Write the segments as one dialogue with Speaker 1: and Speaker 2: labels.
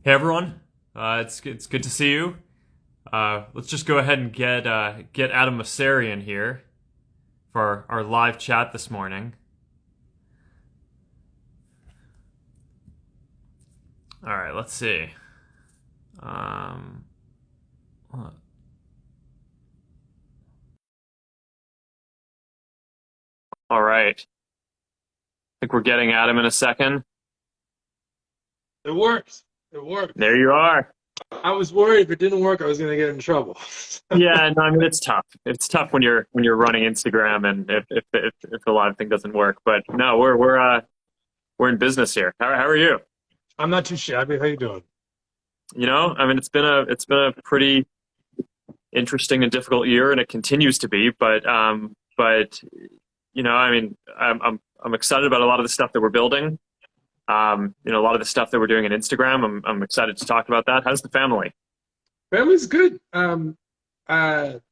Speaker 1: Hey everyone, it's good to see you. Let's just go ahead and get Adam Mosseri here for our live chat this morning. All right, let's see. Um, all right, I think we're getting Adam in a second.
Speaker 2: It works. It works.
Speaker 1: There you are.
Speaker 2: I was worried if it didn't work, I was going to get in trouble.
Speaker 1: Yeah, no, I mean it's tough. It's tough when you're running Instagram and if the live thing doesn't work. But no, we're in business here. How are you?
Speaker 2: I'm not too shabby. How you doing?
Speaker 1: I mean it's been a pretty interesting and difficult year, and it continues to be. But I mean, I'm excited about a lot of the stuff that we're building. A lot of the stuff that we're doing in Instagram. I'm excited to talk about that. How's the family?
Speaker 2: Family's good. I mean,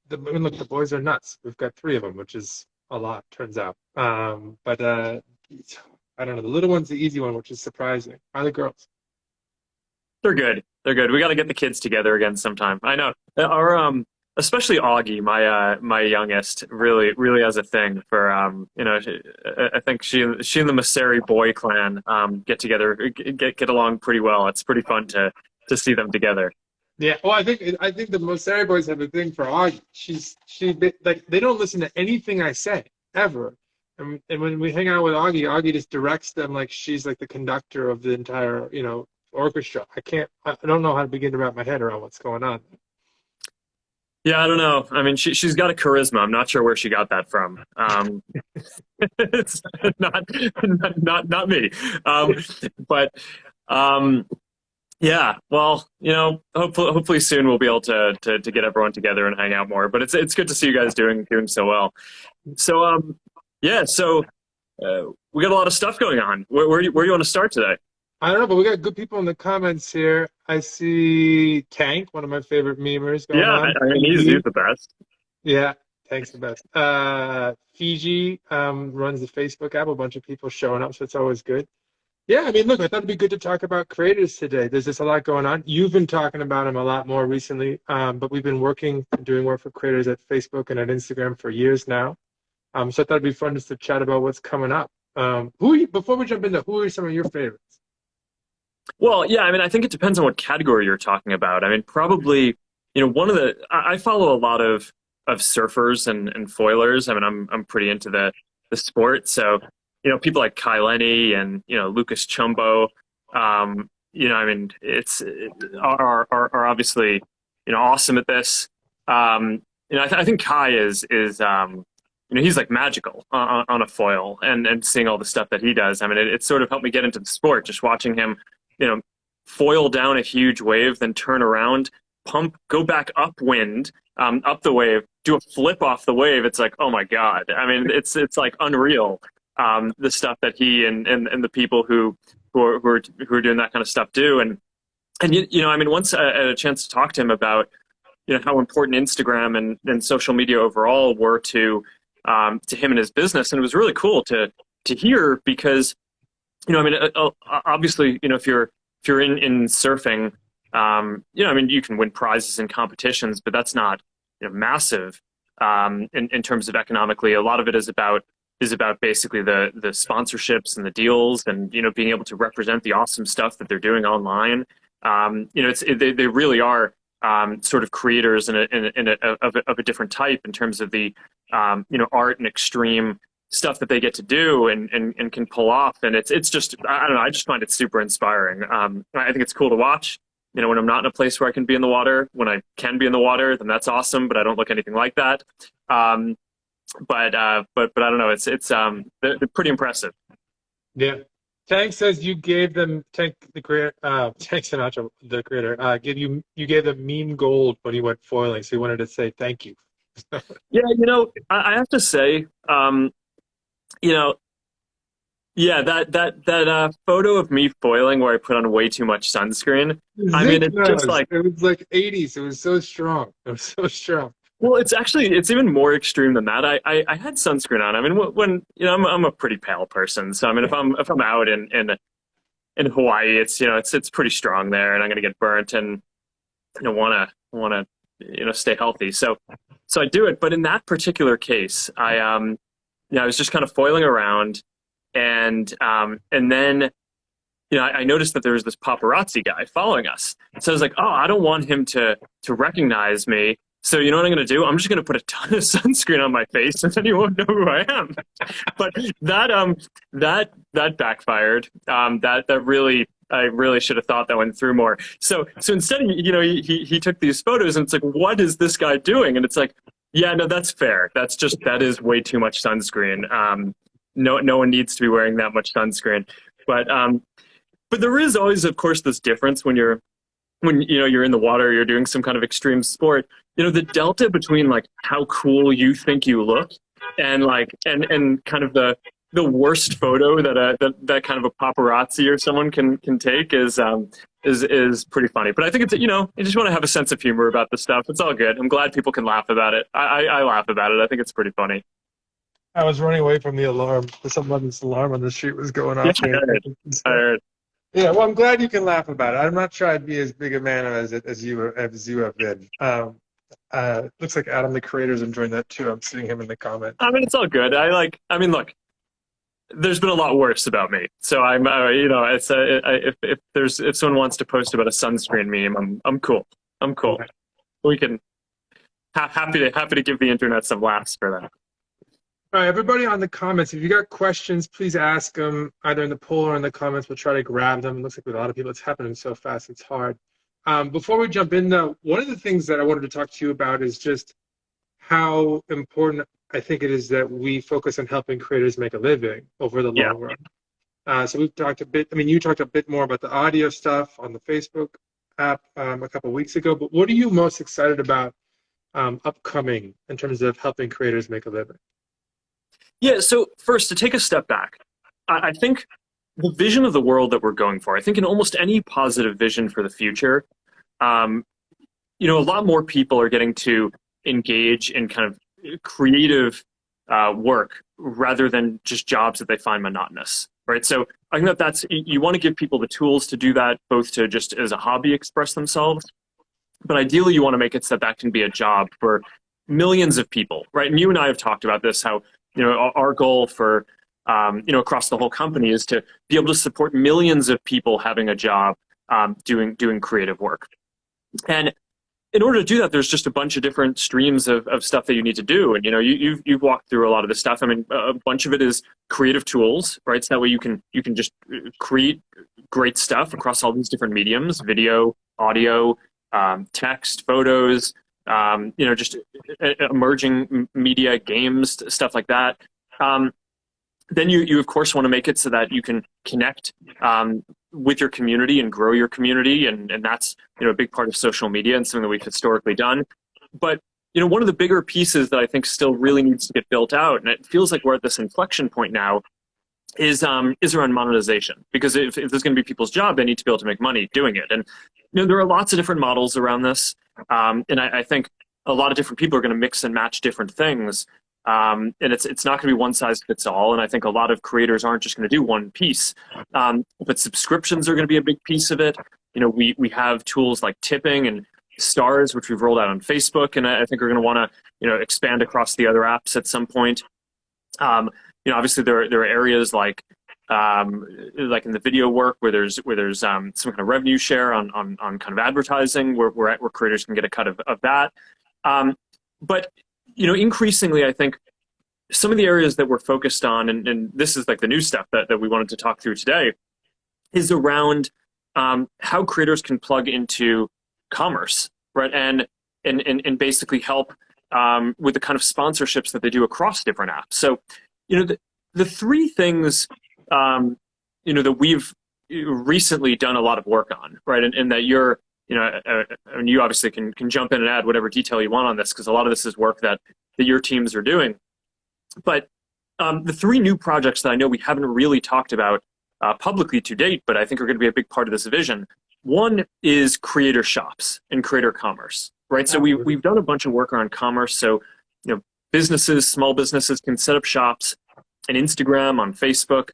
Speaker 2: look, the boys are nuts. We've got three of them, which is a lot, turns out. But I don't know. The little one's the easy one, which is surprising. How are the girls?
Speaker 1: They're good. They're good. We got to get the kids together again sometime. I know. Our especially Augie, my youngest, really has a thing for I think she and the Masseri boy clan get together, get along pretty well. It's pretty fun to see them together.
Speaker 2: Yeah. Well, I think the Mosseri boys have a thing for Augie. Like they don't listen to anything I say ever. And when we hang out with Augie, Augie just directs them like she's like the conductor of the entire, orchestra. I don't know how to begin to wrap my head around what's going on.
Speaker 1: Yeah, I don't know. I mean, she's got a charisma. I'm not sure where she got that from. It's not me. But yeah, well, hopefully soon we'll be able to get everyone together and hang out more. But it's good to see you guys doing so well. So yeah, so we got a lot of stuff going on. Where do you want to start today?
Speaker 2: I don't know, but we got good people in the comments here. I see Tank, one of my favorite memers going
Speaker 1: Yeah,
Speaker 2: on.
Speaker 1: I mean he's the best.
Speaker 2: Yeah, Tank's the best. Fiji runs the Facebook app, a bunch of people showing up, so it's always good. Yeah, I mean, look, I thought it'd be good to talk about creators today. There's just a lot going on. You've been talking about them a lot more recently, but we've been doing work for creators at Facebook and at Instagram for years now. So I thought it'd be fun just to chat about what's coming up. Before we jump into who are some of your favorites?
Speaker 1: Well, yeah, I mean, I think it depends on what category you're talking about. I mean, probably, one of I follow a lot of surfers and foilers. I mean, I'm pretty into the sport. So, people like Kai Lenny and, Lucas Chumbo, I mean, are obviously, awesome at this. I think Kai is he's like magical on a foil and seeing all the stuff that he does. I mean, it sort of helped me get into the sport, just watching him foil down a huge wave, then turn around, go back upwind, up the wave, do a flip off the wave. It's like, oh my God. I mean, it's like unreal. The stuff that he and the people who are doing that kind of stuff do. And I mean, once I had a chance to talk to him about, how important Instagram and social media overall were to him and his business. And it was really cool to hear because, I mean, obviously, if you're in surfing, I mean, you can win prizes in competitions, but that's not, massive in terms of economically. A lot of it is about basically the sponsorships and the deals and, being able to represent the awesome stuff that they're doing online. They really are sort of creators of a different type in terms of the, art and extreme stuff that they get to do and can pull off. And it's just, I don't know, I just find it super inspiring. I think it's cool to watch, when I'm not in a place where I can be in the water. When I can be in the water, then that's awesome, but I don't look anything like that. But I don't know, they're pretty impressive.
Speaker 2: Yeah. Tank says you gave them the creator, Tank Sinatra, the creator, you gave them meme gold when he went foiling, so he wanted to say thank you.
Speaker 1: Yeah, I have to say, yeah, that photo of me foiling where I put on way too much sunscreen. I mean, it's just like
Speaker 2: it was like 80s. It was so strong. It was so strong.
Speaker 1: well, it's even more extreme than that. I had sunscreen on. I mean, when I'm a pretty pale person, so I mean, if I'm out in in Hawaii, it's pretty strong there, and I'm going to get burnt, and want to stay healthy. So I do it. But in that particular case, I was just kind of foiling around, and then I noticed that there was this paparazzi guy following us. So I was like, oh, I don't want him to recognize me. So you know what I'm going to do? I'm just going to put a ton of sunscreen on my face, and then he won't know who I am. But that backfired. That really, I really should have thought that one through more. So instead, he took these photos, and it's like, what is this guy doing? And it's like, yeah, no, that's fair. That is way too much sunscreen. No one needs to be wearing that much sunscreen. But there is always, of course, this difference when you're in the water, you're doing some kind of extreme sport. The delta between like how cool you think you look and kind of the worst photo that kind of a paparazzi or someone can take is pretty funny. But I think I just want to have a sense of humor about this stuff. It's all good. I'm glad people can laugh about it. I laugh about it. I think it's pretty funny.
Speaker 2: I was running away from the alarm. Someone's alarm on the street was going
Speaker 1: Yeah,
Speaker 2: off.
Speaker 1: I heard.
Speaker 2: Yeah, well, I'm glad you can laugh about it. I'm not sure I'd be as big a man as you have been. Looks like Adam, the creator's enjoying that too. I'm seeing him in the comments.
Speaker 1: I mean, it's all good. Look, there's been a lot worse about me. So I'm, it's if someone wants to post about a sunscreen meme, I'm cool. I'm cool. We can happy to give the internet some laughs for that.
Speaker 2: All right, everybody on the comments, if you got questions, please ask them either in the poll or in the comments. We'll try to grab them. It looks like with a lot of people, it's happening so fast, it's hard. Before we jump in, though, one of the things that I wanted to talk to you about is just how important I think it is that we focus on helping creators make a living over the long run. So we've talked a bit, you talked a bit more about the audio stuff on the Facebook app a couple of weeks ago, but what are you most excited about upcoming in terms of helping creators make a living?
Speaker 1: Yeah, so first, to take a step back, I think the vision of the world that we're going for, I think in almost any positive vision for the future, a lot more people are getting to engage in kind of creative work rather than just jobs that they find monotonous, right? So I think you want to give people the tools to do that, both to just as a hobby express themselves, but ideally you want to make it so that can be a job for millions of people, right? And you and I have talked about this, how our goal for across the whole company is to be able to support millions of people having a job doing creative work. And in order to do that, there's just a bunch of different streams of stuff that you need to do. And you've walked through a lot of this stuff. A bunch of it is creative tools, right? So that way you can just create great stuff across all these different mediums: video, audio, text, photos. Just emerging media, games, stuff like that. Then you of course want to make it so that you can connect with your community and grow your community, and that's a big part of social media and something that we've historically done. But one of the bigger pieces that I think still really needs to get built out, and it feels like we're at this inflection point now, is around monetization. Because if there's going to be people's job, they need to be able to make money doing it. And there are lots of different models around this. And I think a lot of different people are going to mix and match different things. And it's not going to be one size fits all. And I think a lot of creators aren't just going to do one piece. But subscriptions are going to be a big piece of it. We have tools like tipping and stars, which we've rolled out on Facebook. And I think we're going to want to, expand across the other apps at some point. Obviously there are areas like in the video work where there's some kind of revenue share on kind of advertising where creators can get a cut of that. But increasingly, I think some of the areas that we're focused on, and this is like the new stuff that we wanted to talk through today, is around how creators can plug into commerce, right? And basically help with the kind of sponsorships that they do across different apps. So the three things that we've recently done a lot of work on, right? And that you're, and you obviously can jump in and add whatever detail you want on this, because a lot of this is work that your teams are doing. But the three new projects that I know we haven't really talked about publicly to date, but I think are going to be a big part of this vision. One is creator shops and creator commerce, right? So we've done a bunch of work around commerce. So, businesses, small businesses can set up shops on Instagram, on Facebook,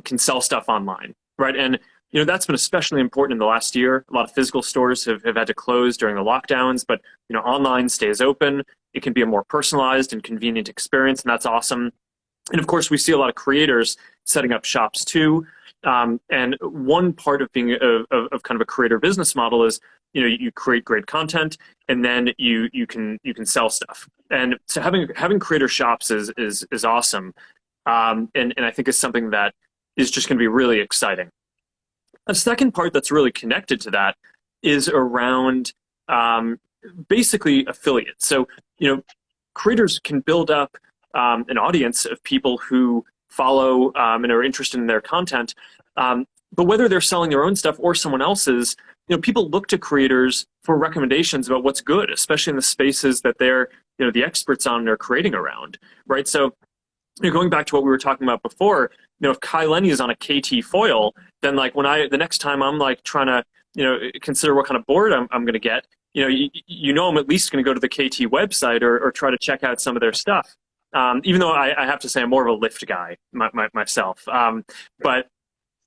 Speaker 1: can sell stuff online, right? And that's been especially important in the last year. A lot of physical stores have had to close during the lockdowns, but online stays open. It can be a more personalized and convenient experience, and that's awesome. And of course, we see a lot of creators setting up shops too. And one part of being of kind of a creator business model is, you create great content, and then you can sell stuff. And so having creator shops is awesome, and I think is something that is just going to be really exciting. A second part that's really connected to that is around basically affiliates. So, creators can build up an audience of people who follow and are interested in their content. But whether they're selling their own stuff or someone else's, people look to creators for recommendations about what's good, especially in the spaces that they're, the experts on and are creating around, right? So, going back to what we were talking about before, if Kai Lenny is on a KT foil, then like the next time I'm like trying to, consider what kind of board I'm going to get, I'm at least going to go to the KT website or try to check out some of their stuff. Even though I have to say I'm more of a Lift guy myself. But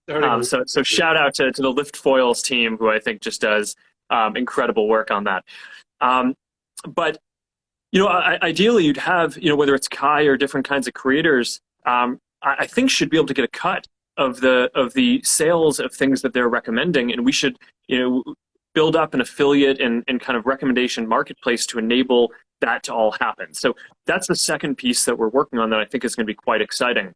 Speaker 1: so shout out to the Lift Foils team, who I think just does incredible work on that. But ideally you'd have, whether it's Kai or different kinds of creators, I think should be able to get a cut of the sales of things that they're recommending, and we should build up an affiliate and kind of recommendation marketplace to enable that to all happen. So that's the second piece that we're working on that I think is going to be quite exciting.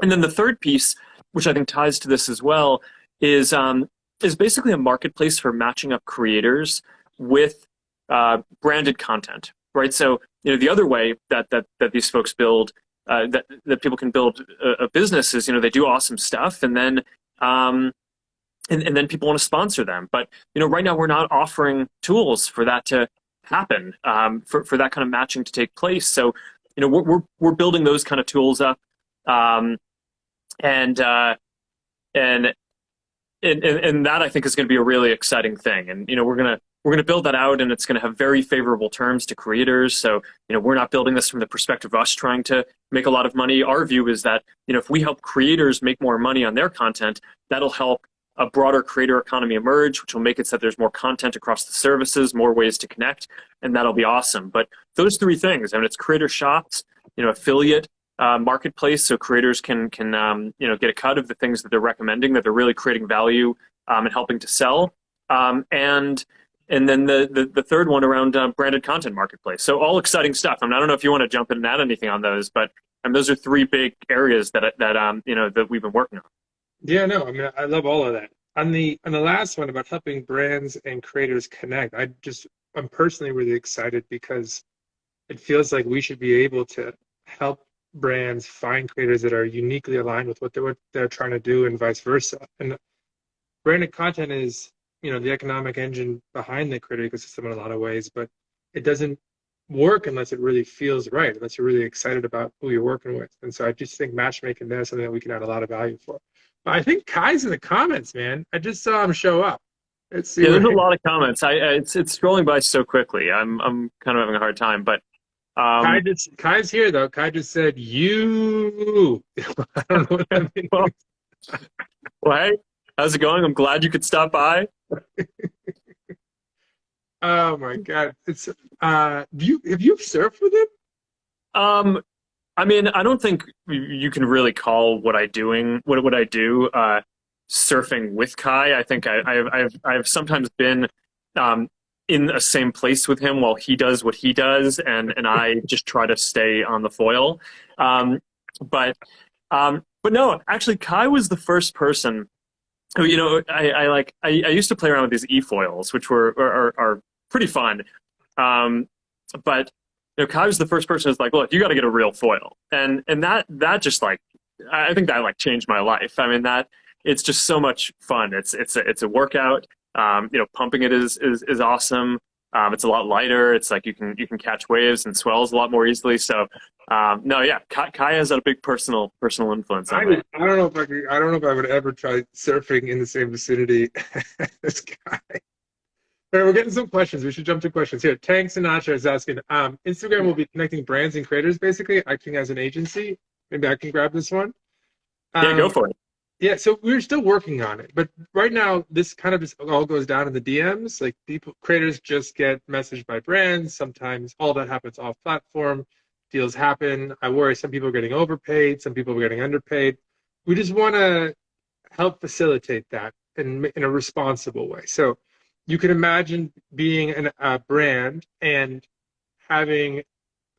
Speaker 1: And then the third piece, which I think ties to this as well, is basically a marketplace for matching up creators with branded content, right? So the other way that these folks build that people can build a business is they do awesome stuff, and then and then people want to sponsor them. But right now we're not offering tools for that to happen, for that kind of matching to take place. So we're building those kind of tools up, and that I think is going to be a really exciting thing. And we're gonna build that out, and it's going to have very favorable terms to creators. So we're not building this from the perspective of us trying to make a lot of money. Our view is that if we help creators make more money on their content, that'll help a broader creator economy emerge, which will make it so that there's more content across the services, more ways to connect, and that'll be awesome. But those three things, it's creator shops, affiliate marketplace, so creators can get a cut of the things that they're recommending, that they're really creating value and helping to sell, and then the third one around branded content marketplace. So all exciting stuff. I don't know if you want to jump in and add anything on those, but those are three big areas that we've been working on.
Speaker 2: Yeah, no, I love all of that. On the last one about helping brands and creators connect, I'm personally really excited because it feels like we should be able to help brands find creators that are uniquely aligned with what they're trying to do, and vice versa. And branded content is, the economic engine behind the creator ecosystem in a lot of ways, but it doesn't work unless it really feels right, unless you're really excited about who you're working with. And so I just think matchmaking there is something that we can add a lot of value for. But I think Kai's in the comments, man. I just saw him show up.
Speaker 1: There's a lot of comments. It's scrolling by so quickly. I'm kind of having a hard time, but
Speaker 2: Kai's here though. Kai just said you. I don't know what that means.
Speaker 1: Well, hey, how's it going? I'm glad you could stop by.
Speaker 2: Oh my God! It's have you surfed with him?
Speaker 1: I don't think you can really call what I do surfing with Kai. I think I've sometimes been in the same place with him while he does what he does, and I just try to stay on the foil. But no, actually, Kai was the first person who, I used to play around with these e-foils, which are pretty fun. But Kai was the first person who's like, look, you got to get a real foil, and that just I think that changed my life. That it's just so much fun. It's a workout. Pumping it is awesome. It's a lot lighter. It's like you can catch waves and swells a lot more easily. So Kai has a big personal influence on me.
Speaker 2: I don't know if I would ever try surfing in the same vicinity as Kai. All right, we're getting some questions. We should jump to questions here. Tank Sinatra is asking, Instagram will be connecting brands and creators, basically, acting as an agency. Maybe I can grab this one.
Speaker 1: Yeah, go for it.
Speaker 2: Yeah, so we're still working on it, but right now this kind of just all goes down in the DMs. Like people, creators just get messaged by brands. Sometimes all that happens off platform. Deals happen. I worry some people are getting overpaid, some people are getting underpaid. We just want to help facilitate that in a responsible way. So you can imagine being a brand and having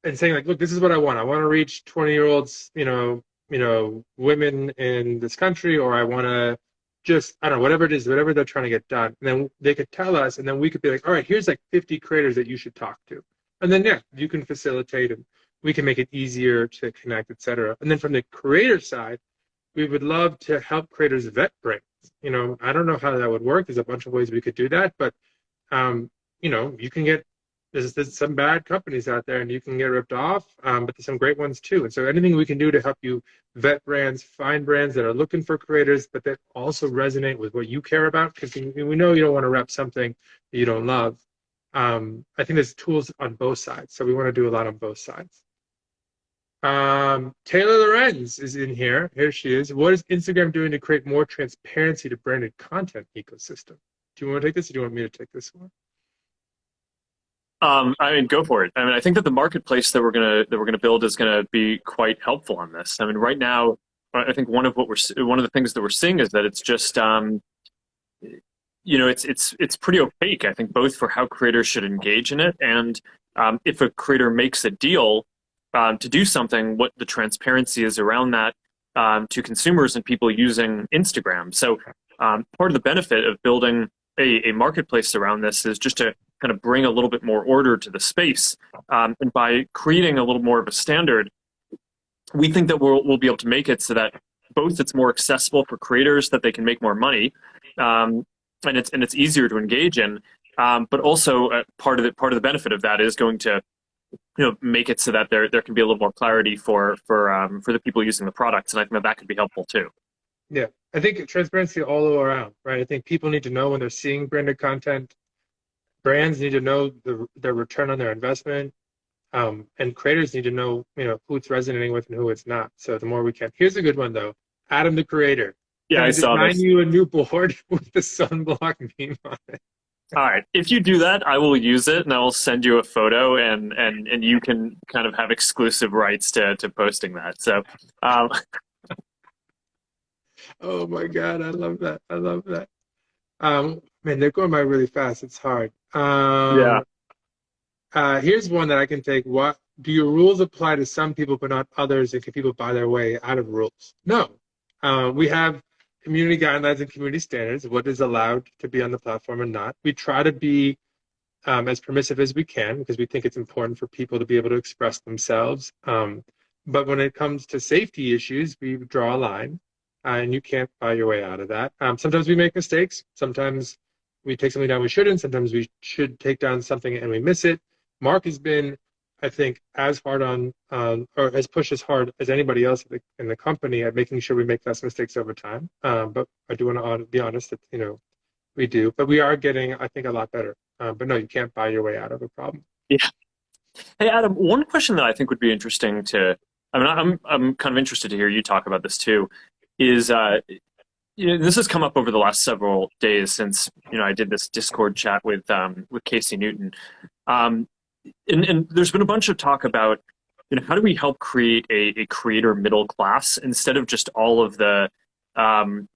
Speaker 2: and saying like, look, this is what I want. I want to reach 20-year-olds, women in this country, or I want to just, I don't know, whatever it is, whatever they're trying to get done. And then they could tell us, and then we could be like, all right, here's like 50 creators that you should talk to. And then, yeah, you can facilitate and we can make it easier to connect, et cetera. And then from the creator side, we would love to help creators vet brands. I don't know how that would work. There's a bunch of ways we could do that, but you can get there's some bad companies out there and you can get ripped off, but there's some great ones too. And so anything we can do to help you vet brands, find brands that are looking for creators, but that also resonate with what you care about, because we know you don't want to rep something that you don't love. I think there's tools on both sides, so we want to do a lot on both sides. Taylor Lorenz is in here. Here she is. What is Instagram doing to create more transparency to branded content ecosystem? Do you want to take this, or do you want me to take this one?
Speaker 1: I mean, go for it. I mean, I think that the marketplace that we're gonna build is gonna be quite helpful on this. I mean, right now, I think one of the things that we're seeing is that it's just it's pretty opaque. I think both for how creators should engage in it and if a creator makes a deal to do something, what the transparency is around that to consumers and people using Instagram. So part of the benefit of building a marketplace around this is just to kind of bring a little bit more order to the space. And by creating a little more of a standard, we think that we'll be able to make it so that both it's more accessible for creators, that they can make more money, and it's easier to engage in. But also part of the benefit of that is going to make it so that there can be a little more clarity for the people using the products, and I think that could be helpful too.
Speaker 2: Yeah, I think transparency all the way around, right? I think people need to know when they're seeing branded content. Brands need to know their return on their investment, and creators need to know, who it's resonating with and who it's not. So the more we can. Here's a good one though. Adam the creator.
Speaker 1: Yeah,
Speaker 2: Can
Speaker 1: I
Speaker 2: I
Speaker 1: saw
Speaker 2: design
Speaker 1: this.
Speaker 2: you a new board with the sunblock meme on it?
Speaker 1: All right, if you do that, I will use it and I will send you a photo, and you can kind of have exclusive rights to posting that. So, um,
Speaker 2: Oh my God, I love that. I love that. Man, they're going by really fast. It's hard.
Speaker 1: yeah.
Speaker 2: Here's one that I can take. What do your rules apply to some people but not others? And can people buy their way out of rules? No. We have community guidelines and community standards, what is allowed to be on the platform and not. We try to be as permissive as we can because we think it's important for people to be able to express themselves. But when it comes to safety issues, we draw a line, and you can't buy your way out of that. Sometimes we make mistakes. Sometimes we take something down we shouldn't. Sometimes we should take down something and we miss it. Mark has been, I think, as hard on or has pushed as hard as anybody else in the company at making sure we make less mistakes over time. But I do want to be honest that we do, but we are getting, I think, a lot better. But no, you can't buy your way out of a problem.
Speaker 1: Yeah. Hey, Adam, one question that I think would be interesting to, I mean, I'm kind of interested to hear you talk about this too, is this has come up over the last several days since I did this Discord chat with Casey Newton, um, and there's been a bunch of talk about how do we help create a creator middle class instead of just all of the um,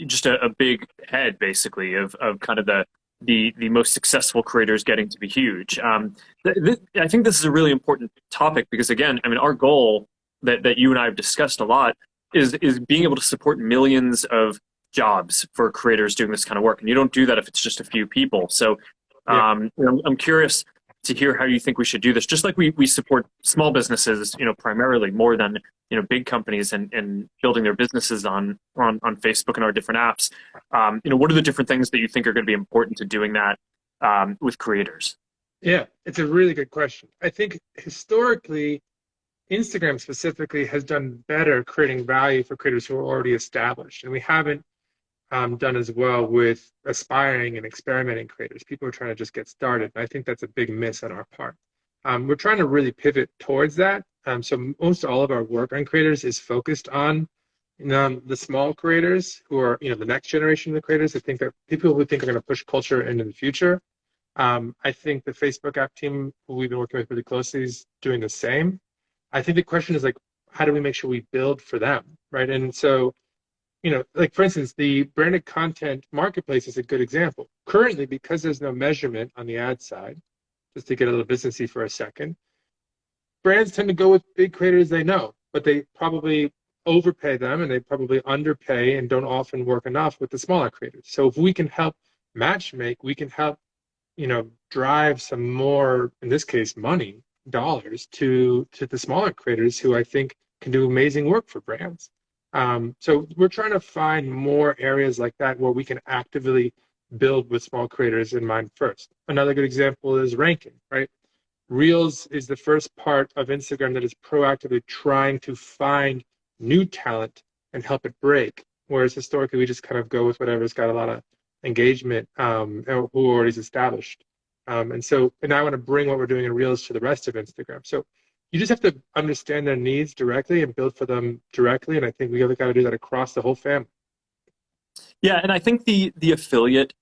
Speaker 1: just a big head basically of kind of the most successful creators getting to be huge. I think this is a really important topic because again, I mean, our goal that you and I have discussed a lot is being able to support millions of jobs for creators doing this kind of work, and you don't do that if it's just a few people. So,
Speaker 2: Yeah.
Speaker 1: I'm curious to hear how you think we should do this. Just like we support small businesses, primarily more than big companies and building their businesses on Facebook and our different apps. What are the different things that you think are going to be important to doing that with creators?
Speaker 2: Yeah, it's a really good question. I think historically, Instagram specifically has done better creating value for creators who are already established. And we haven't done as well with aspiring and experimenting creators. People are trying to just get started. And I think that's a big miss on our part. We're trying to really pivot towards that. So most all of our work on creators is focused on The small creators who are, the next generation of the creators, I think that people who think are going to push culture into the future. I think the Facebook app team, who we've been working with really closely, is doing the same. I think the question is like, how do we make sure we build for them, right? And so, like for instance, the branded content marketplace is a good example. Currently, because there's no measurement on the ad side, just to get a little businessy for a second, brands tend to go with big creators they know, but they probably overpay them and they probably underpay and don't often work enough with the smaller creators. So if we can help matchmake, we can help, drive some more, in this case, money, dollars to the smaller creators who I think can do amazing work for brands. So we're trying to find more areas like that where we can actively build with small creators in mind first. Another good example is ranking, right? Reels is the first part of Instagram that is proactively trying to find new talent and help it break. Whereas historically, we just kind of go with whatever's got a lot of engagement, who already is established. And I want to bring what we're doing in Reels to the rest of Instagram. So you just have to understand their needs directly and build for them directly. And I think we got to do that across the whole family.
Speaker 1: Yeah, and I think the affiliate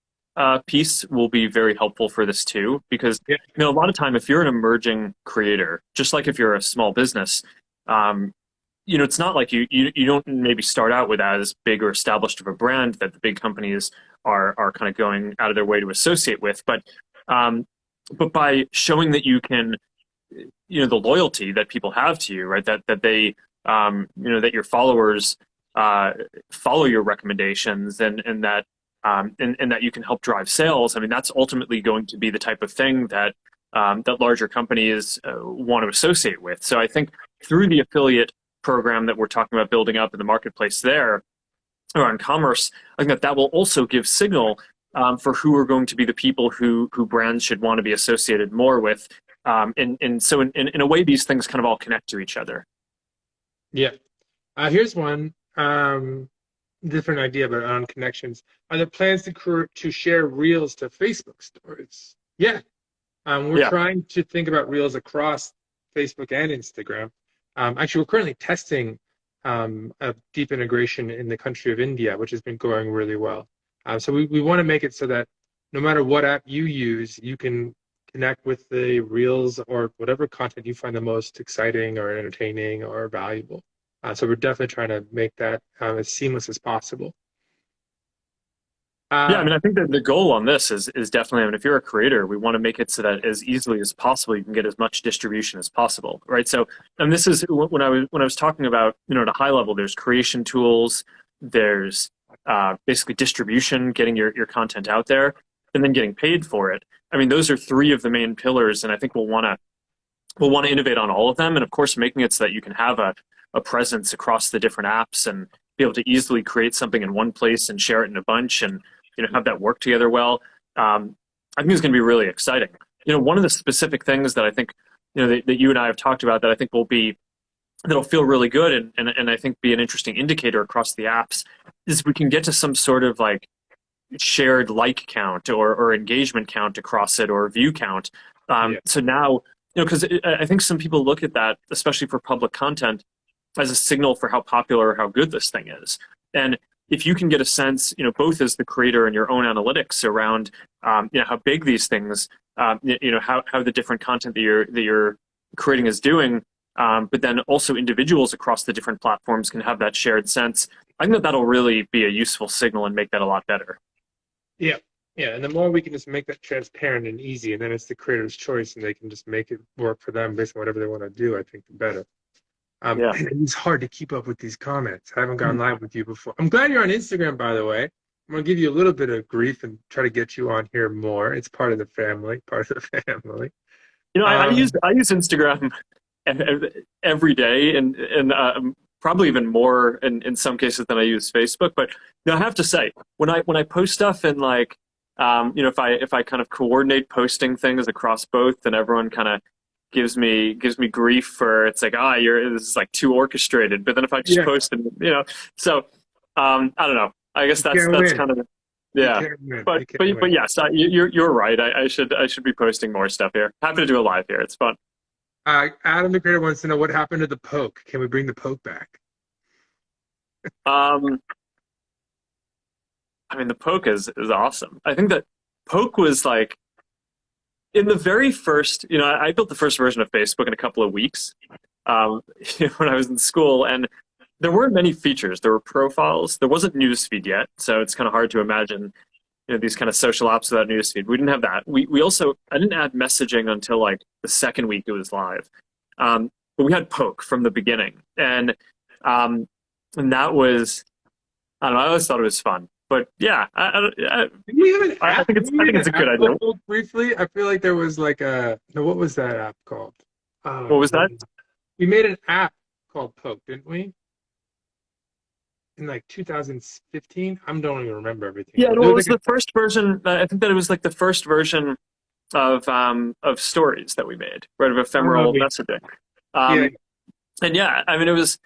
Speaker 1: piece will be very helpful for this too, because
Speaker 2: Yeah,
Speaker 1: a lot of time if you're an emerging creator, just like if you're a small business, um, it's not like you don't maybe start out with as big or established of a brand that the big companies are kind of going out of their way to associate with, um, but by showing that you can, the loyalty that people have to you, right? That they, that your followers follow your recommendations, and that and that you can help drive sales. I mean, that's ultimately going to be the type of thing that that larger companies want to associate with. So I think through the affiliate program that we're talking about building up in the marketplace there around commerce, I think that that will also give signal for who are going to be the people who brands should want to be associated more with. And so in a way, these things kind of all connect to each other.
Speaker 2: yeah. Here's one different idea, but on connections. Are there plans to share Reels to Facebook stories? Yeah, we're
Speaker 1: Yeah.
Speaker 2: trying to think about Reels across Facebook and Instagram. Actually, we're currently testing a deep integration in the country of India, which has been going really well. So we want to make it so that no matter what app you use, you can connect with the Reels or whatever content you find the most exciting or entertaining or valuable. So we're definitely trying to make that as seamless as possible.
Speaker 1: Yeah, I
Speaker 2: Uh,
Speaker 1: mean, I think that the goal on this is definitely, I mean, if you're a creator, we want to make it so that as easily as possible, you can get as much distribution as possible, right? So, and this is when I was talking about, at a high level, there's creation tools, there's basically distribution, getting your content out there, and then getting paid for it. I mean, those are three of the main pillars, and I think we'll want to innovate on all of them, and of course, making it so that you can have a presence across the different apps and be able to easily create something in one place and share it in a bunch and have that work together well. I think it's going to be really exciting. One of the specific things that I think that you and I have talked about that I think that'll feel really good and I think be an interesting indicator across the apps is we can get to some sort of like shared like count or engagement count across it or view count.
Speaker 2: yeah,
Speaker 1: So now, because I think some people look at that, especially for public content, as a signal for how popular or how good this thing is. And if you can get a sense, both as the creator and your own analytics around, how big these things, how the different content that you're creating is doing, but then also individuals across the different platforms can have that shared sense. I think that that'll really be a useful signal and make that a lot better.
Speaker 2: yeah, yeah. And the more we can just make that transparent and easy, and then it's the creator's choice, and they can just make it work for them based on whatever they want to do, I think the better.
Speaker 1: Yeah.
Speaker 2: And it's hard to keep up with these comments. I haven't gone live with you before. I'm glad you're on Instagram, by the way. I'm gonna give you a little bit of grief and try to get you on here more. It's part of the family, part of the family.
Speaker 1: I use
Speaker 2: Um,
Speaker 1: I use Instagram every day, and probably even more in some cases than I use Facebook. But I have to say, when I post stuff and like, if I kind of coordinate posting things across both, then everyone kind of gives me grief for it's like this is like too orchestrated. But then if I just
Speaker 2: yeah,
Speaker 1: post and so I don't know. I guess
Speaker 2: you
Speaker 1: that's
Speaker 2: can't
Speaker 1: that's
Speaker 2: win.
Speaker 1: kind of
Speaker 2: You
Speaker 1: yeah.
Speaker 2: can't win.
Speaker 1: But
Speaker 2: You can't
Speaker 1: but
Speaker 2: win.
Speaker 1: but yes, you're right. I should be posting more stuff here. Happy to do a live here. It's fun.
Speaker 2: Adam the Creator wants to know what happened to the poke. Can we bring the poke back?
Speaker 1: Um, I mean, the poke is awesome. I think that poke was like in the very first, I built the first version of Facebook in a couple of weeks when I was in school, and there weren't many features. There were profiles. There wasn't newsfeed yet, so it's kind of hard to imagine, these kind of social apps without newsfeed. We didn't have that. We also I didn't add messaging until like the second week it was live, but we had poke from the beginning, um, and that was I don't know. I always thought it was fun, but yeah,
Speaker 2: Did we have an
Speaker 1: I
Speaker 2: app?
Speaker 1: think
Speaker 2: Did
Speaker 1: it's
Speaker 2: we
Speaker 1: I
Speaker 2: have
Speaker 1: think
Speaker 2: an
Speaker 1: it's a good
Speaker 2: app
Speaker 1: idea.
Speaker 2: called Bolt briefly? I feel like there was like a no. What was that app called?
Speaker 1: What was that?
Speaker 2: Man. We made an app called Poke, didn't we? In like 2015. I don't even remember everything.
Speaker 1: Yeah,
Speaker 2: But there
Speaker 1: well, it
Speaker 2: was
Speaker 1: was
Speaker 2: like
Speaker 1: the first version. I think that it was like the first version of stories that we made, right? Of ephemeral
Speaker 2: yeah,
Speaker 1: messaging.
Speaker 2: yeah.
Speaker 1: Um, and yeah, I mean, it was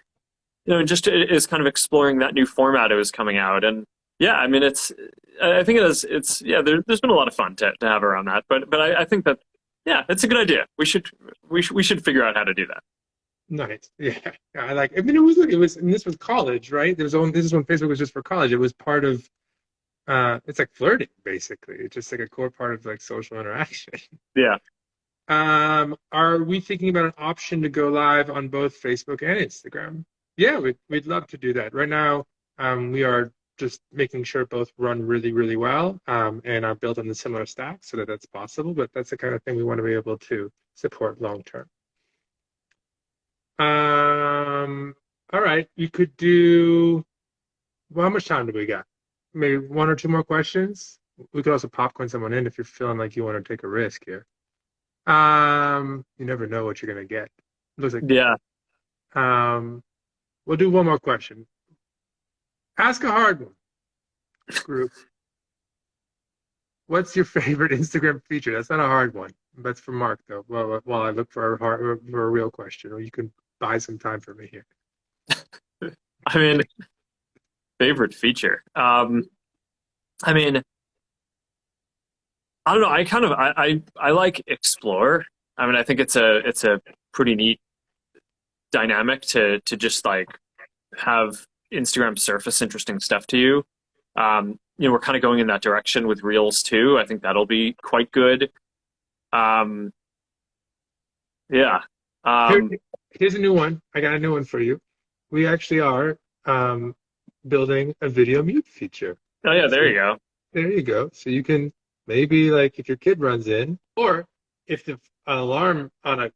Speaker 1: just it is kind of exploring that new format it was coming out, and yeah, I mean, I think it is, yeah, there's been a lot of fun to have around that, but I think that yeah, it's a good idea. We should figure out how to do that.
Speaker 2: Nice. Yeah. I like. I mean, it was, and this was college, right? There was only this is when Facebook was just for college. It was part of. It's like flirting, basically. It's just like a core part of like social interaction.
Speaker 1: Yeah.
Speaker 2: Are we thinking about an option to go live on both Facebook and Instagram? Yeah, we'd love to do that. Right now, we are just making sure both run really, really well, and are built on the similar stack so that that's possible. But that's the kind of thing we want to be able to support long term. Um, all right, you could do. Well, how much time do we got? Maybe one or two more questions. We could also popcorn someone in if you're feeling like you want to take a risk here. You never know what you're gonna get. Looks like
Speaker 1: Yeah.
Speaker 2: we'll do one more question. Ask a hard one, group. What's your favorite Instagram feature? That's not a hard one. That's for Mark though. Well, while I look for a real question, or you can buy some time for me here.
Speaker 1: I mean, favorite feature. I mean, I don't know. I kind of I like explore. I mean, I think it's a pretty neat dynamic to just like have Instagram surface interesting stuff to you. We're kind of going in that direction with Reels too. I think that'll be quite good. Um, yeah.
Speaker 2: Here,
Speaker 1: Um,
Speaker 2: here's a new one. I got a new one for you. We actually are um, building a video mute feature.
Speaker 1: oh yeah, there
Speaker 2: So
Speaker 1: you go.
Speaker 2: there you go. So you can maybe like if your kid runs in, or if the alarm on a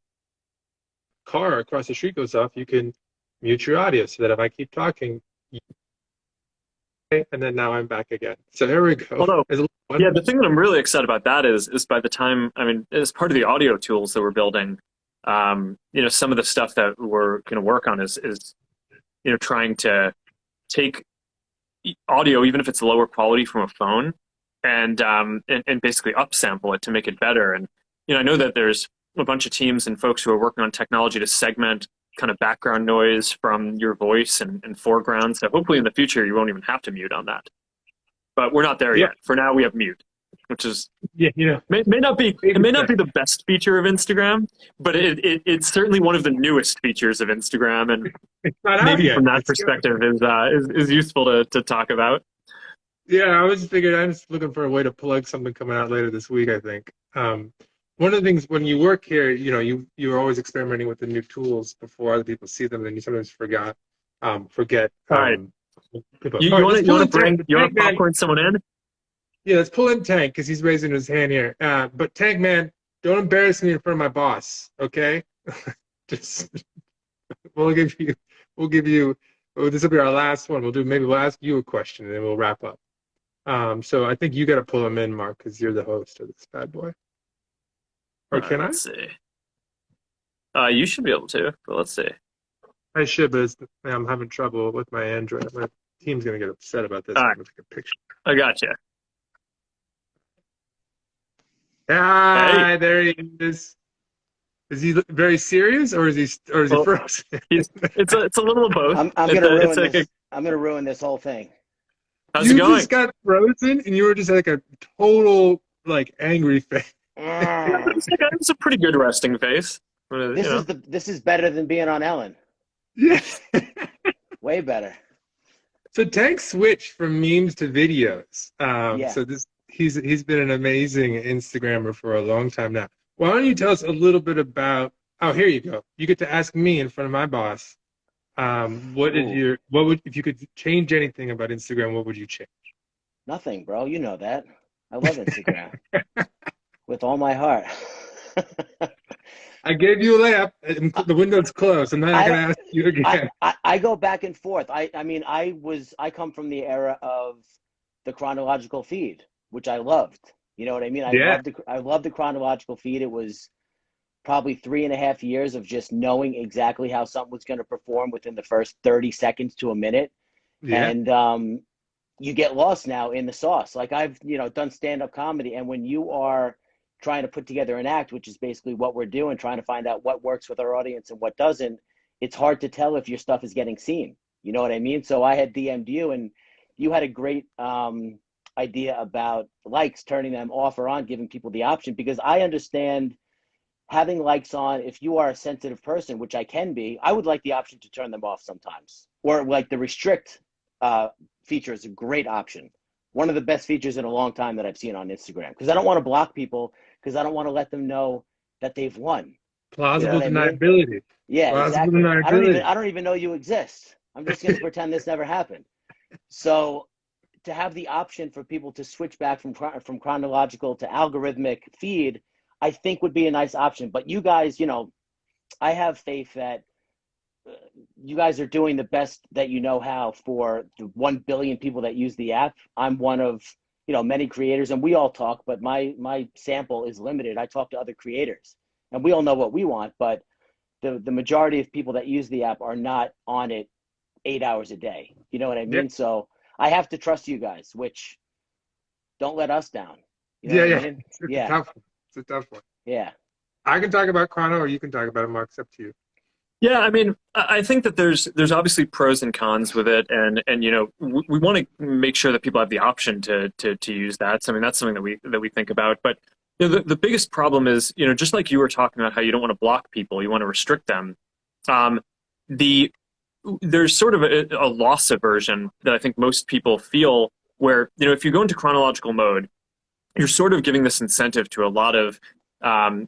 Speaker 2: car across the street goes off, you can mute your audio so that if I keep talking, and then now I'm back again. So here we go.
Speaker 1: Although,
Speaker 2: There's a little one.
Speaker 1: yeah, the thing that I'm really excited about that is by the time, I mean, as part of the audio tools that we're building, some of the stuff that we're going to work on is trying to take audio, even if it's lower quality from a phone, and basically upsample it to make it better. And I know that there's a bunch of teams and folks who are working on technology to segment kind of background noise from your voice and foreground. So hopefully in the future you won't even have to mute on that. But we're not there
Speaker 2: Yeah,
Speaker 1: yet. For now, we have mute, which is
Speaker 2: yeah,
Speaker 1: may not be it
Speaker 2: baby
Speaker 1: may not
Speaker 2: steps.
Speaker 1: be the best feature of Instagram, but it's certainly one of the newest features of Instagram, and
Speaker 2: It's not out
Speaker 1: maybe
Speaker 2: yet.
Speaker 1: from that
Speaker 2: It's good.
Speaker 1: perspective is useful to talk about.
Speaker 2: Yeah, I was figuring I'm just looking for a way to plug something coming out later this week, I think. One of the things when you work here, you're always experimenting with the new tools before other people see them, and you sometimes forget
Speaker 1: All right,
Speaker 2: people.
Speaker 1: you
Speaker 2: All
Speaker 1: you
Speaker 2: right,
Speaker 1: want
Speaker 2: let's
Speaker 1: to you
Speaker 2: pull
Speaker 1: want
Speaker 2: in
Speaker 1: to bring
Speaker 2: Tank.
Speaker 1: you want
Speaker 2: Tank
Speaker 1: to
Speaker 2: Man,
Speaker 1: popcorn someone in?
Speaker 2: yeah, let's pull in Tank because he's raising his hand here. But Tank Man, don't embarrass me in front of my boss, okay? Just we'll give you we'll give you oh, this will be our last one. We'll ask you a question and then we'll wrap up. So I think you got to pull him in, Mark, because you're the host of this bad boy.
Speaker 1: All
Speaker 2: Or
Speaker 1: right,
Speaker 2: can I?
Speaker 1: let's see. You should be able to, but let's see.
Speaker 2: I should, but I'm having trouble with my Android. My team's gonna get upset about this.
Speaker 1: All
Speaker 2: I'm
Speaker 1: right,
Speaker 2: gonna take a picture.
Speaker 1: I got you. Hey,
Speaker 2: Ah, there he is. Is he very serious, or is he
Speaker 1: well,
Speaker 2: frozen?
Speaker 1: he's it's a little of both.
Speaker 3: I'm
Speaker 1: It's
Speaker 3: gonna
Speaker 1: a it's
Speaker 3: ruin
Speaker 1: like a
Speaker 3: this. I'm gonna ruin this whole thing.
Speaker 1: how's it
Speaker 2: You just
Speaker 1: going?
Speaker 2: got frozen, and you were just like a total like angry face.
Speaker 1: Yeah,
Speaker 3: Mm.
Speaker 1: it's a pretty good resting face.
Speaker 3: This is better than being on Ellen.
Speaker 2: Yes.
Speaker 3: Way better.
Speaker 2: So Tank switched from memes to videos.
Speaker 3: Yeah.
Speaker 2: So this he's been an amazing Instagrammer for a long time now. Why don't you tell us a little bit about? Oh, here you go. You get to ask me in front of my boss.
Speaker 3: Ooh,
Speaker 2: What would if you could change anything about Instagram? What would you change?
Speaker 3: nothing, bro. You know that. I love Instagram with all my heart.
Speaker 2: I gave you a layup. The window's closed. I'm not
Speaker 3: I
Speaker 2: going
Speaker 3: don't.
Speaker 2: to ask you again.
Speaker 3: I go back and forth. I mean, I come from the era of the chronological feed, which I loved. You know what I mean?
Speaker 2: Yeah,
Speaker 3: I loved the chronological feed. It was probably 3.5 years of just knowing exactly how something was going to perform within the first 30 seconds to a minute.
Speaker 2: yeah,
Speaker 3: And you get lost now in the sauce. Like I've, done stand-up comedy, and when you are trying to put together an act, which is basically what we're doing, trying to find out what works with our audience and what doesn't, it's hard to tell if your stuff is getting seen. You know what I mean? So I had DM'd you, and you had a great idea about likes, turning them off or on, giving people the option, because I understand having likes on, if you are a sensitive person, which I can be, I would like the option to turn them off sometimes. Or like the restrict uh, feature is a great option. One of the best features in a long time that I've seen on Instagram. Because I don't want to block people, because I don't want to let them know that they've won. You know
Speaker 2: plausible
Speaker 3: what I mean?
Speaker 2: deniability.
Speaker 3: Yeah,
Speaker 2: Plausible
Speaker 3: exactly.
Speaker 2: deniability.
Speaker 3: I don't even know you exist. I'm just gonna pretend this never happened. So to have the option for people to switch back from chronological to algorithmic feed, I think would be a nice option. But you guys, I have faith that you guys are doing the best that you know how for the 1 billion people that use the app. I'm one of, many creators, and we all talk, but my sample is limited. I talk to other creators, and we all know what we want, but the majority of people that use the app are not on it 8 hours a day. You know what I
Speaker 2: Yeah,
Speaker 3: mean? So I have to trust you guys, which don't let us down. You know
Speaker 2: yeah,
Speaker 3: what I
Speaker 2: yeah.
Speaker 3: mean?
Speaker 2: It's a
Speaker 3: Yeah,
Speaker 2: tough one. It's a tough one.
Speaker 3: yeah,
Speaker 2: I can talk about Chrono, or you can talk about it, Mark. It's up to you.
Speaker 1: Yeah, I mean, I think that there's obviously pros and cons with it, and we want to make sure that people have the option to use that. So I mean, that's something that we think about. But the biggest problem is, just like you were talking about how you don't want to block people, you want to restrict them. Um, the there's sort of a loss aversion that I think most people feel, where if you go into chronological mode, you're sort of giving this incentive to a lot of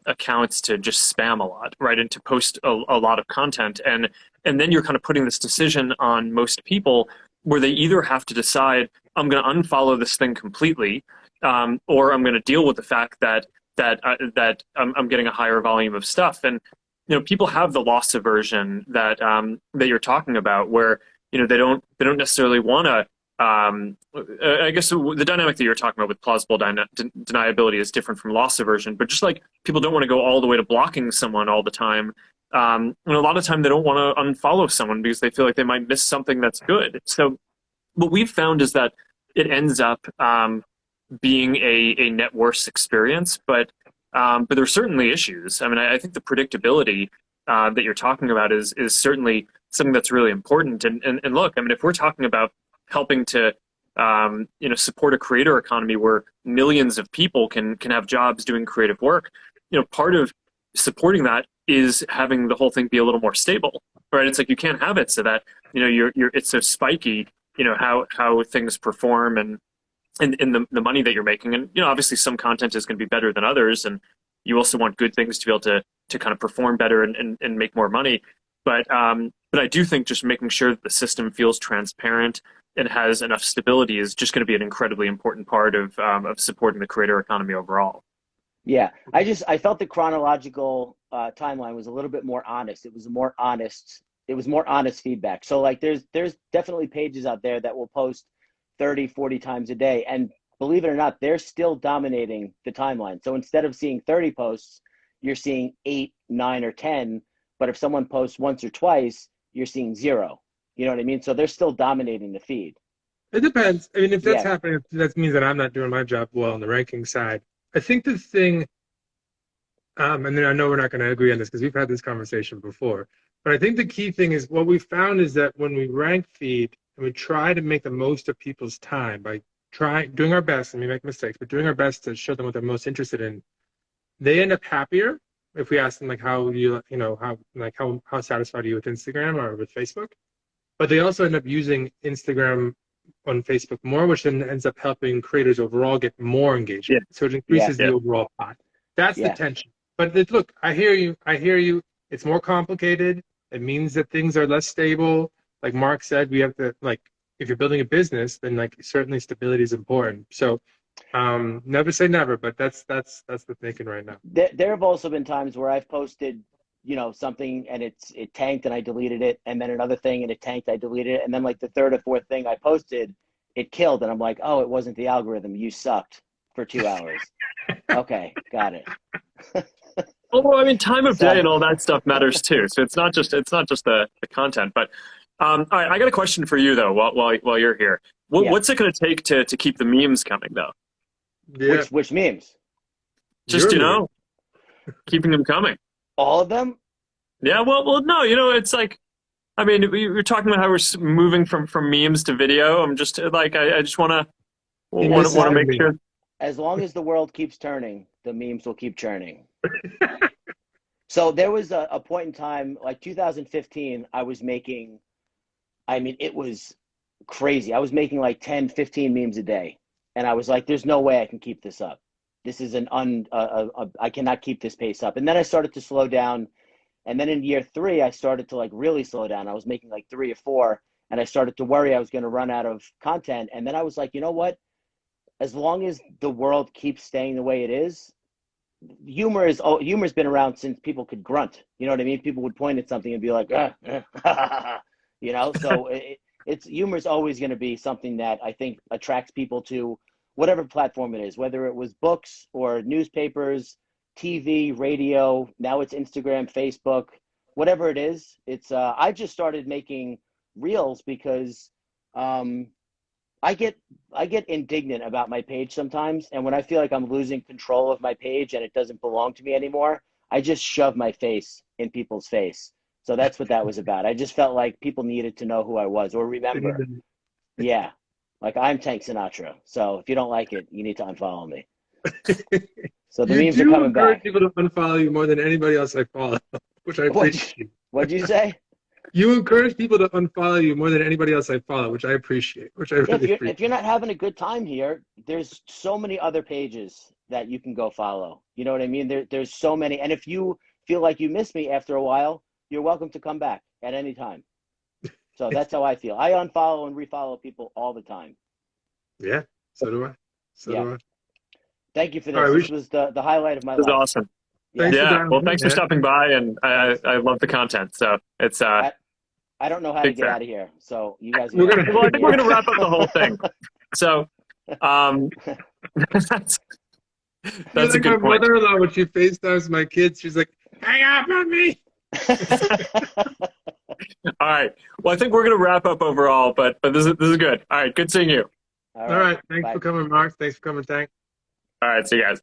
Speaker 1: accounts to just spam a lot, right, and to post a lot of content, and then you're kind of putting this decision on most people, where they either have to decide, I'm going to unfollow this thing completely, or I'm going to deal with the fact that I'm getting a higher volume of stuff, and people have the loss aversion that you're talking about, where they don't necessarily want to. I guess the dynamic that you're talking about with plausible deniability is different from loss aversion, but just like people don't want to go all the way to blocking someone all the time, and a lot of time they don't want to unfollow someone because they feel like they might miss something that's good. So what we've found is that it ends up being a net worse experience, but there's certainly issues. I mean, I think the predictability that you're talking about is certainly something that's really important. And look, I mean, if we're talking about helping to support a creator economy where millions of people can have jobs doing creative work, part of supporting that is having the whole thing be a little more stable, right? It's like you can't have it so that you're it's so spiky, how things perform, and the money that you're making. And obviously some content is going to be better than others, and you also want good things to be able to kind of perform better and make more money. But I do think just making sure that the system feels transparent and has enough stability is just going to be an incredibly important part of supporting the creator economy overall.
Speaker 3: yeah. I felt the chronological timeline was a little bit more honest. It was more honest. It was more honest feedback. So like there's definitely pages out there that will post 30, 40 times a day, and believe it or not, they're still dominating the timeline. So instead of seeing 30 posts, you're seeing 8, 9, or 10. But if someone posts once or twice, you're seeing zero. You know what I mean? So they're still dominating the feed.
Speaker 2: It depends. I mean, if that's
Speaker 3: Yeah.
Speaker 2: happening, that means that I'm not doing my job well on the ranking side. I think the thing, and then I know we're not going to agree on this because we've had this conversation before, but I think the key thing is what we found is that when we rank feed and we try to make the most of people's time by doing our best, and we make mistakes, but doing our best to show them what they're most interested in, they end up happier if we ask them like how how satisfied are you with Instagram or with Facebook, but they also end up using Instagram on Facebook more, which then ends up helping creators overall get more
Speaker 1: Yeah,
Speaker 2: engagement. So it
Speaker 3: Yeah,
Speaker 2: increases the
Speaker 1: yeah,
Speaker 2: overall pie. That's the
Speaker 3: yeah.
Speaker 2: tension. But look, I hear you. I hear you. It's more complicated. It means that things are less stable. Like Mark said, we have to like if you're building a business, then like certainly stability is important. So never say never, but that's the thinking right now.
Speaker 3: There have also been times where I've posted, something and it tanked and I deleted it, and then another thing and it tanked, I deleted it, and then like the third or fourth thing I posted, it killed, and I'm like, oh, it wasn't the algorithm. You sucked for 2 hours. Okay, got it.
Speaker 1: although I mean time of day
Speaker 3: So
Speaker 1: and all that stuff matters too, so it's not just the content. But all right, I got a question for you though while you're here.
Speaker 3: yeah,
Speaker 1: What's it going to take to keep the memes coming though?
Speaker 2: Yeah,
Speaker 3: which memes?
Speaker 1: Just,
Speaker 2: you're the one.
Speaker 1: keeping them coming.
Speaker 3: All of them?
Speaker 1: Yeah, well, no, it's like, I mean, we were talking about how we're moving from memes to video. I'm just like, I just want to
Speaker 2: He
Speaker 1: want to
Speaker 2: misses
Speaker 1: want to
Speaker 2: the
Speaker 1: make
Speaker 2: meme.
Speaker 1: sure.
Speaker 3: As long as the world keeps turning, the memes will keep churning. So there was a point in time, like 2015, it was crazy. I was making like 10, 15 memes a day. And I was like, there's no way I can keep this up. This is I cannot keep this pace up. And then I started to slow down. And then in year 3, I started to like really slow down. I was making like 3 or 4, and I started to worry I was going to run out of content. And then I was like, you know what? As long as the world keeps staying the way it is, humor's been around since people could grunt. You know what I mean? People would point at something and be like, So it's humor's always going to be something that I think attracts people to whatever platform it is, whether it was books or newspapers, TV, radio. Now it's Instagram, Facebook, whatever it is. It's I just started making reels because um, I get indignant about my page sometimes, and when I feel like I'm losing control of my page and it doesn't belong to me anymore, I just shove my face in people's face. So that's what that was about. I just felt like people needed to know who I was or remember. Yeah, like I'm Tank Sinatra. So if you don't like it, you need to unfollow me. So the
Speaker 2: You
Speaker 3: memes are
Speaker 2: do
Speaker 3: coming
Speaker 2: encourage
Speaker 3: back.
Speaker 2: people to unfollow you more than anybody else I follow, which I
Speaker 3: What
Speaker 2: appreciate.
Speaker 3: what'd you say?
Speaker 2: You encourage people to unfollow you more than anybody else I follow, which I appreciate, which I
Speaker 3: Yeah, if
Speaker 2: really
Speaker 3: you're
Speaker 2: appreciate.
Speaker 3: not having a good time here, there's so many other pages that you can go follow. You know what I mean? There's so many. And if you feel like you miss me after a while, you're welcome to come back at any time. So that's how I feel. I unfollow and refollow people all the time.
Speaker 2: Yeah, so do I. So
Speaker 3: Yeah.
Speaker 2: do I.
Speaker 3: Thank you for
Speaker 2: All
Speaker 3: this.
Speaker 2: right,
Speaker 3: This was the highlight of my
Speaker 1: This is
Speaker 3: life.
Speaker 1: awesome.
Speaker 3: Yeah.
Speaker 2: thanks for
Speaker 1: Yeah,
Speaker 2: dialing
Speaker 1: well,
Speaker 2: in,
Speaker 1: thanks for
Speaker 2: man.
Speaker 1: stopping by, and
Speaker 3: Thanks.
Speaker 1: I love the content. So it's
Speaker 3: I I don't know how to
Speaker 1: big
Speaker 3: get
Speaker 1: fan.
Speaker 3: out of here. So you guys are
Speaker 2: We're
Speaker 3: gonna have to
Speaker 1: Well, I
Speaker 3: figure
Speaker 2: gonna.
Speaker 1: think
Speaker 3: me
Speaker 1: we're
Speaker 3: out.
Speaker 1: gonna wrap up the whole thing. So um, that's
Speaker 2: You're
Speaker 1: that's a
Speaker 2: like my
Speaker 1: good point.
Speaker 2: mother-in-law when she FaceTimes my kids. She's like, "Hang up on me."
Speaker 1: All right. Well, I think we're gonna wrap up overall, but this is good. All right. Good seeing you.
Speaker 3: All
Speaker 2: All
Speaker 3: right.
Speaker 2: right, thanks
Speaker 3: Bye.
Speaker 2: for coming, Mark. Thanks for coming, Tank.
Speaker 1: All right. See you guys.